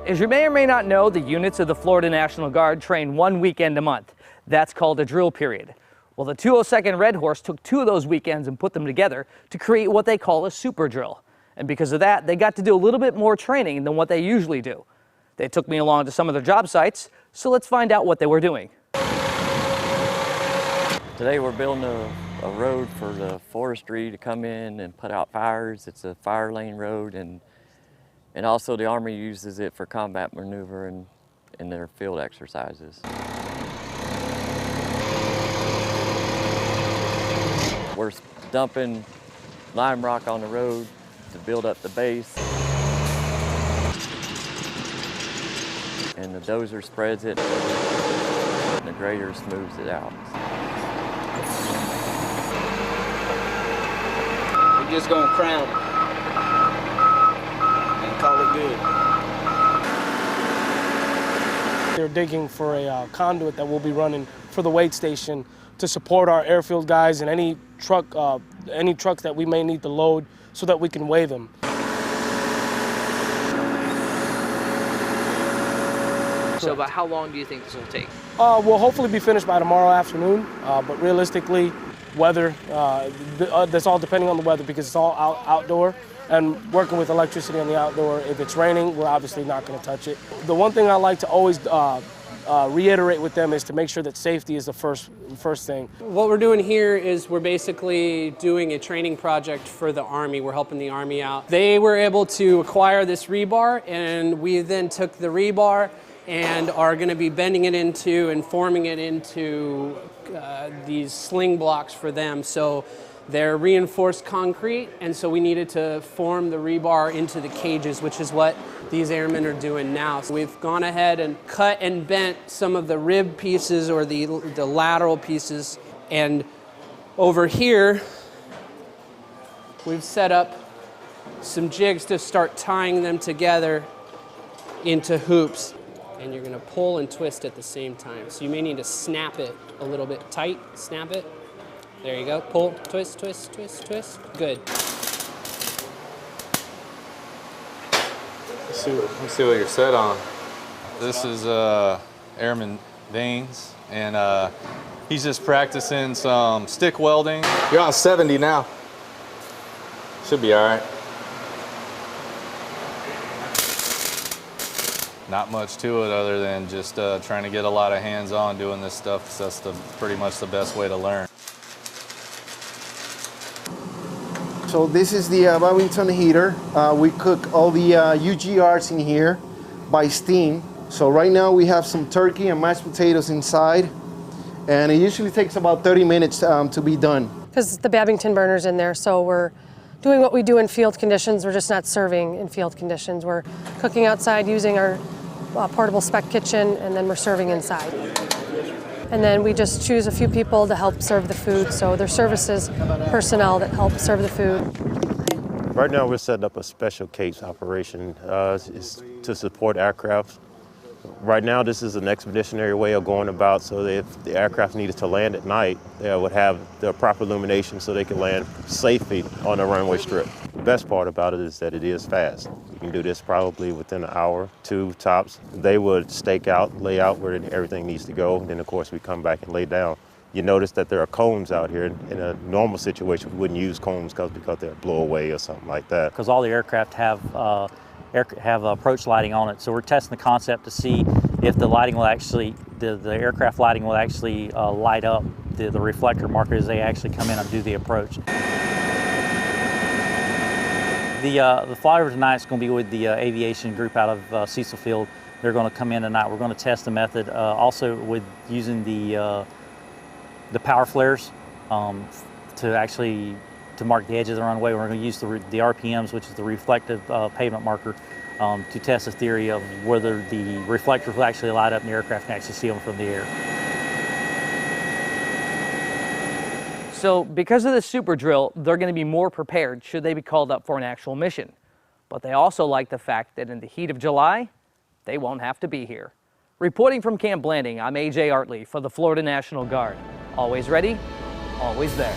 As you may or may not know, the units of the Florida National Guard train 1 weekend a month. That's called a drill period. Well, the 202nd Red Horse took 2 of those weekends and put them together to create what they call a super drill. And because of that, they got to do a little bit more training than what they usually do. They took me along to some of their job sites, so let's find out what they were doing. Today we're building a road for the forestry to come in and put out fires. It's a fire lane road, and also the Army uses it for combat maneuver and in their field exercises. We're dumping lime rock on the road to build up the base. And the dozer spreads it, and the grader smooths it out. We're just gonna crown it and call it good. They're digging for a conduit that will be running for the weight station to support our airfield guys and any trucks that we may need to load so that we can weigh them. So about how long do you think this will take? We'll hopefully be finished by tomorrow afternoon, but realistically, weather, that's all depending on the weather because it's all outdoor. And working with electricity on the outdoor, if it's raining, we're obviously not going to touch it. The one thing I like to always reiterate with them is to make sure that safety is the first thing. What we're doing here is we're basically doing a training project for the Army. We're helping the Army out. They were able to acquire this rebar, and we then took the rebar and are going to be bending it into and forming it into these sling blocks for them. So they're reinforced concrete, and so we needed to form the rebar into the cages, which is what these airmen are doing now. So we've gone ahead and cut and bent some of the rib pieces or the lateral pieces, and over here we've set up some jigs to start tying them together into hoops. And you're gonna pull and twist at the same time. So you may need to snap it a little bit tight, snap it. There you go, pull, twist, twist, twist, twist. Good. Let's see what you're set on. This is Airman Baines, and he's just practicing some stick welding. You're on 70 now. Should be all right. Not much to it other than just trying to get a lot of hands-on doing this stuff. That's pretty much the best way to learn. So this is the Babington heater. We cook all the UGRs in here by steam. So right now we have some turkey and mashed potatoes inside, and it usually takes about 30 minutes to be done. Because the Babington burner's in there, so we're doing what we do in field conditions. We're just not serving in field conditions. We're cooking outside using our portable spec kitchen, and then we're serving inside. And then we just choose a few people to help serve the food. So there's services personnel that help serve the food. Right now we're setting up a special case operation is to support aircraft. Right now this is an expeditionary way of going about, so that if the aircraft needed to land at night, they would have the proper illumination so they can land safely on the runway strip. The best part about it is that it is fast. You can do this probably within an hour, 2 tops. They would stake out, lay out where everything needs to go, and then of course we come back and lay down. You notice that there are combs out here. In a normal situation, we wouldn't use combs because they'll blow away or something like that. Because all the aircraft have approach lighting on it, so we're testing the concept to see if the lighting will actually, the aircraft lighting will actually light up the reflector marker as they actually come in and do the approach. The flyover tonight is going to be with the aviation group out of Cecil Field. They're going to come in tonight. We're going to test the method also with using the power flares to mark the edge of the runway. We're going to use the RPMs, which is the reflective pavement marker, to test the theory of whether the reflectors will actually light up and the aircraft can actually see them from the air. So because of the super drill, they're going to be more prepared should they be called up for an actual mission. But they also like the fact that in the heat of July, they won't have to be here. Reporting from Camp Blanding, I'm AJ Artley for the Florida National Guard. Always ready, always there.